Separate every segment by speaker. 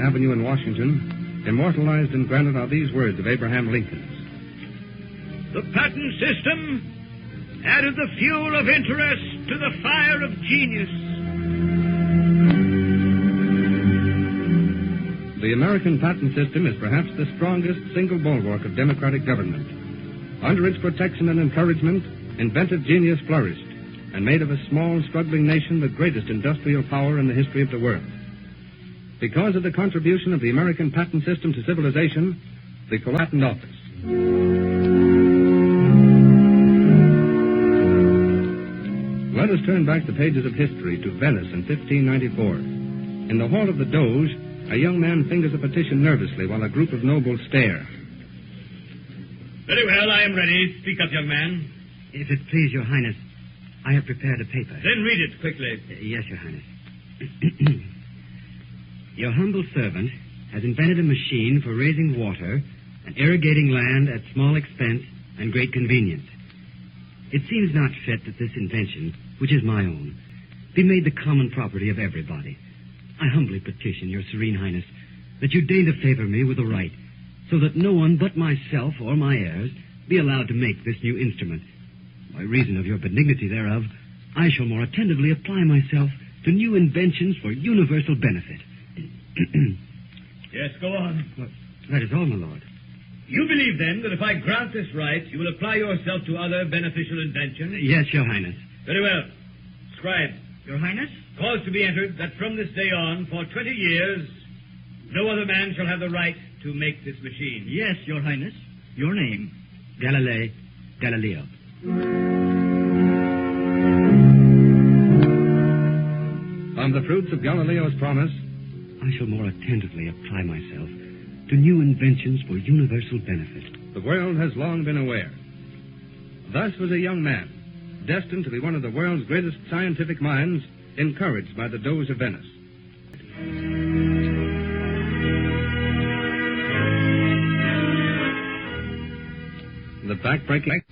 Speaker 1: Avenue in Washington, immortalized in granite are these words of Abraham Lincoln's.
Speaker 2: The patent system added the fuel of interest to the fire of genius.
Speaker 1: The American patent system is perhaps the strongest single bulwark of democratic government. Under its protection and encouragement, inventive genius flourished and made of a small, struggling nation the greatest industrial power in the history of the world. Because of the contribution of the American patent system to civilization, the Patent Office. Let us turn back the pages of history to Venice in 1594. In the hall of the Doge, a young man fingers a petition nervously while a group of nobles stare.
Speaker 2: Very well, I am ready. Speak up, young man.
Speaker 3: If it please your highness, I have prepared a paper.
Speaker 2: Then read it quickly.
Speaker 3: Yes, your highness. Your humble servant has invented a machine for raising water and irrigating land at small expense and great convenience. It seems not fit that this invention, which is my own, be made the common property of everybody. I humbly petition your serene highness that you deign to favor me with a right, so that no one but myself or my heirs be allowed to make this new instrument. By reason of your benignity thereof, I shall more attentively apply myself to new inventions for universal benefit.
Speaker 2: Yes, go on.
Speaker 3: Well, that is all, my lord.
Speaker 2: You believe, then, that if I grant this right, you will apply yourself to other beneficial inventions?
Speaker 3: Yes, your highness.
Speaker 2: Very well. Scribe.
Speaker 4: Your highness?
Speaker 2: Cause to be entered that from this day on, for 20 years, no other man shall have the right to make this machine.
Speaker 4: Yes, your highness. Your name?
Speaker 3: Galileo.
Speaker 1: On the fruits of Galileo's promise,
Speaker 3: I shall more attentively apply myself to new inventions for universal benefit.
Speaker 1: the world has long been aware. Thus was a young man, destined to be one of the world's greatest scientific minds, encouraged by the Doge of Venice. The backbreaking...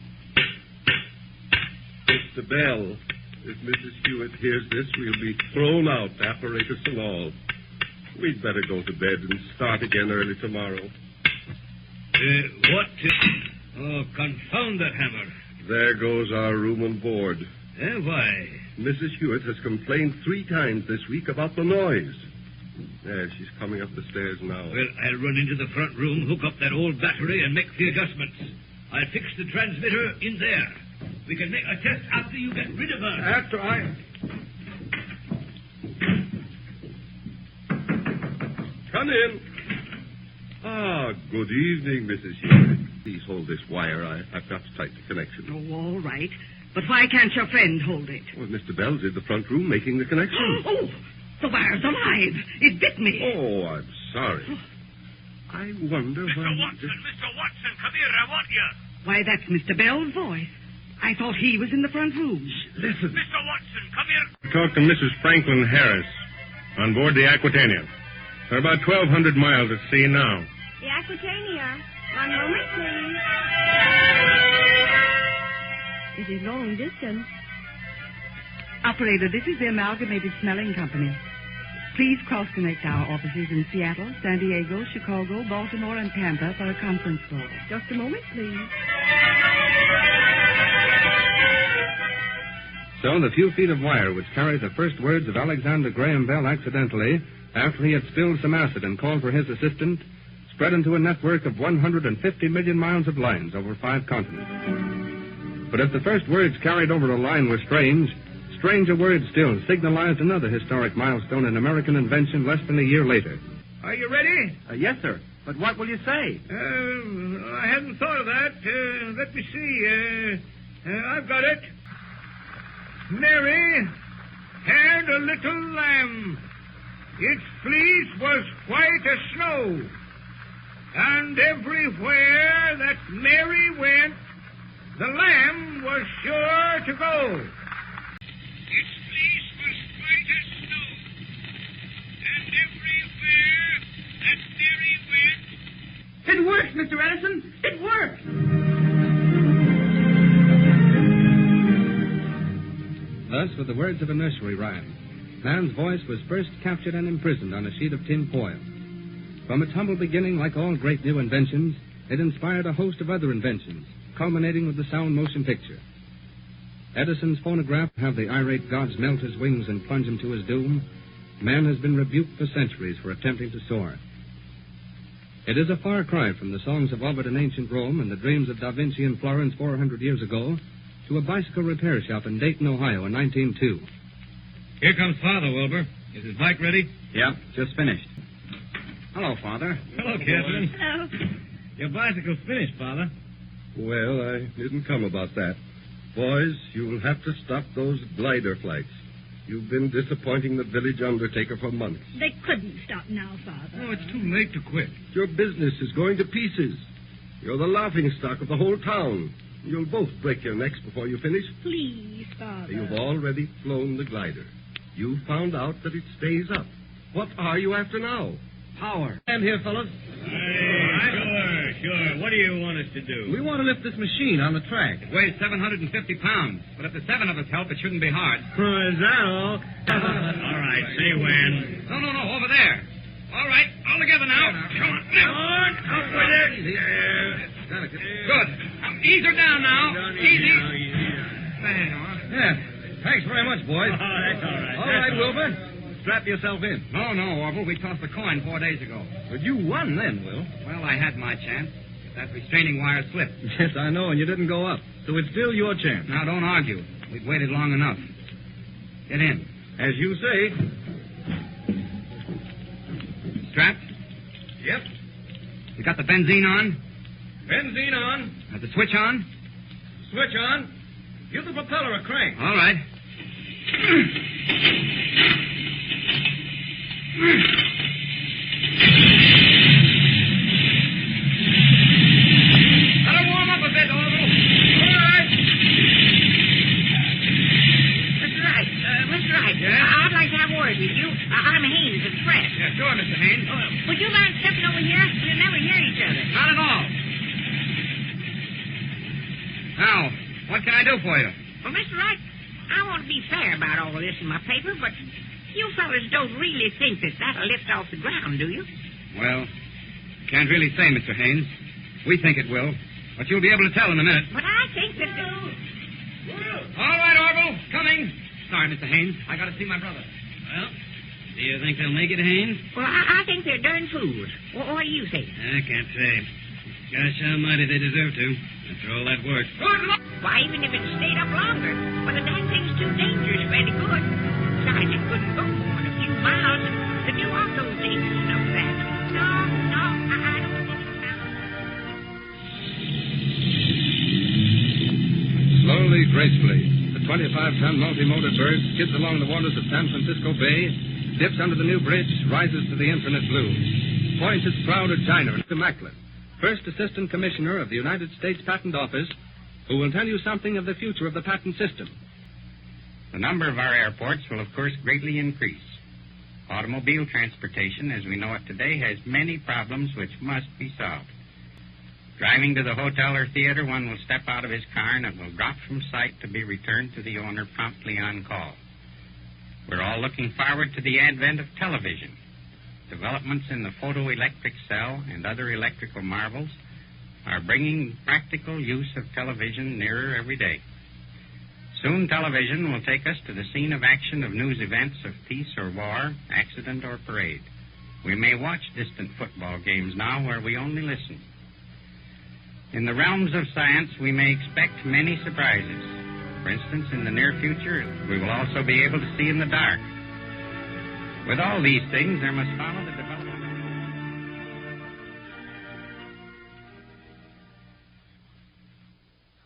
Speaker 5: Mr. Bell, if Mrs. Hewitt hears this, we'll be thrown out, apparatus and all. We'd better go to bed and start again early tomorrow.
Speaker 2: Oh, confound that hammer.
Speaker 5: There goes our room and board.
Speaker 2: Why?
Speaker 5: Mrs. Hewitt has complained 3 times this week about the noise. There, she's coming up the stairs now.
Speaker 2: Well, I'll run into the front room, hook up that old battery, and make the adjustments. I'll fix the transmitter in there. We can make a test after you get rid of her.
Speaker 5: After I... Come in. Ah, good evening, Mrs. Hewitt. Please hold this wire. I've got to tighten the connection.
Speaker 6: Oh, all right. But why can't your friend hold it?
Speaker 5: Well, Mr. Bell's in the front room making the connection.
Speaker 6: Oh, the wire's alive. It bit me.
Speaker 5: Oh, I'm sorry. I wonder
Speaker 2: Mr.
Speaker 5: why...
Speaker 2: Watson, come here. I want you.
Speaker 6: Why, that's Mr. Bell's voice. I thought he was in the front room.
Speaker 5: Listen.
Speaker 2: Mr. Watson, come here.
Speaker 7: Talk to Mrs. Franklin Harris on board the Aquitania. They're about 1,200 miles at sea now.
Speaker 8: The Aquitania. One moment, please. It is long distance.
Speaker 6: Operator, this is the Amalgamated Smelling Company. Please cross-connect our offices in Seattle, San Diego, Chicago, Baltimore, and Tampa for a conference call.
Speaker 8: Just a moment, please.
Speaker 1: So the few feet of wire which carried the first words of Alexander Graham Bell accidentally, after he had spilled some acid and called for his assistant, spread into a network of 150 million miles of lines over 5 continents. But if the first words carried over a line were strange, stranger words still signalized another historic milestone in American invention less than a year later.
Speaker 2: Are you ready?
Speaker 3: Yes, sir. But what will you say?
Speaker 2: I hadn't thought of that. Let me see. I've got it. Mary had a little lamb. Its fleece was white as snow. And everywhere that Mary went, the lamb was sure to go. Its fleece was white as snow. And everywhere that Mary went...
Speaker 4: It works, Mr. Edison. It works.
Speaker 1: Thus, with the words of a nursery rhyme, man's voice was first captured and imprisoned on a sheet of tin foil. From its humble beginning, like all great new inventions, it inspired a host of other inventions, culminating with the sound motion picture. Edison's phonograph have the irate gods melt his wings and plunge him to his doom. Man has been rebuked for centuries for attempting to soar. It is a far cry from the songs of Ovid in ancient Rome and the dreams of Da Vinci in Florence 400 years ago to a bicycle repair shop in Dayton, Ohio in 1902.
Speaker 2: Here comes Father, Wilbur. Is his bike ready?
Speaker 3: Yep, just finished. Hello, Father.
Speaker 2: Hello, Catherine.
Speaker 8: Hello.
Speaker 2: Your bicycle's finished, Father.
Speaker 5: Well, I didn't come about that. Boys, you'll have to stop those glider flights. You've been disappointing the village undertaker for months.
Speaker 8: They couldn't stop now, Father.
Speaker 2: Oh, it's too late to quit.
Speaker 5: Your business is going to pieces. You're the laughing stock of the whole town. You'll both break your necks before you finish.
Speaker 8: Please, Father.
Speaker 5: You've already flown the glider. You've found out that it stays up. What are you after now?
Speaker 3: Power.
Speaker 2: Stand here, fellas. Sure. What do you want us to do?
Speaker 3: We want to lift this machine on the track.
Speaker 2: It weighs 750 pounds, but if the seven of us help, it shouldn't be hard.
Speaker 3: Is that all?
Speaker 2: All right, say when. No, over there. All right, all together now. Come on. Up with it. Good. Ease her down now. Easy.
Speaker 3: Yeah. Thanks very much, boys.
Speaker 2: Oh, that's all right.
Speaker 3: All right, Wilbur. Strap yourself in.
Speaker 2: No, Orville. We tossed the coin 4 days ago.
Speaker 3: But you won then, Will.
Speaker 2: Well, I had my chance. That restraining wire slipped.
Speaker 3: Yes, I know, and you didn't go up. So it's still your chance.
Speaker 2: Now, don't argue. We've waited long enough. Get in.
Speaker 3: As you say.
Speaker 2: Strapped?
Speaker 3: Yep.
Speaker 2: You got the benzene on?
Speaker 3: Benzene on.
Speaker 2: Got the switch on?
Speaker 3: Switch on. Give the propeller a crank.
Speaker 2: All right. Gotta warm up a bit, Orville. All right.
Speaker 9: Mr. Wright, I'd like to have a word with you. I'm Haynes at the press.
Speaker 2: Yeah, sure, Mr. Haynes.
Speaker 9: Would you mind stepping over here? We'll never hear each other.
Speaker 2: Not at all. Now, what can I do for you?
Speaker 9: Well, Mr. Wright, I want to be fair about all this in my paper, but you fellas don't really think that that'll lift off the ground, do you?
Speaker 2: Well, can't really say, Mr. Haynes. We think it will, but you'll be able to tell in a minute.
Speaker 9: But I think that...
Speaker 2: All right, Orville, coming. Sorry, Mr. Haynes. I got to see my brother. Well, do you think they'll make it, Haynes?
Speaker 9: Well, I think they're darn fools. What do you think?
Speaker 3: I can't say. Gosh almighty, they deserve to. After all that work.
Speaker 2: Good luck.
Speaker 9: Why, even if it stayed up longer. But the damn thing's too dangerous for any good. Besides, it couldn't go more than a few miles. The new auto's dangerous enough for that. No, I don't think it's found.
Speaker 1: Slowly, gracefully, the 25-ton multi-motor bird skids along the waters of San Francisco Bay, dips under the new bridge, rises to the infinite blue, points its proud China to Macklin, First Assistant Commissioner of the United States Patent Office, who will tell you something of the future of the patent system.
Speaker 10: The number of our airports will, of course, greatly increase. Automobile transportation, as we know it today, has many problems which must be solved. Driving to the hotel or theater, one will step out of his car and it will drop from sight to be returned to the owner promptly on call. We're all looking forward to the advent of television. Developments in the photoelectric cell and other electrical marvels are bringing practical use of television nearer every day. Soon television will take us to the scene of action of news events of peace or war, accident or parade. We may watch distant football games now where we only listen. In the realms of science, we may expect many surprises. For instance, in the near future, we will also be able to see in the dark. With all these things, there must follow the development of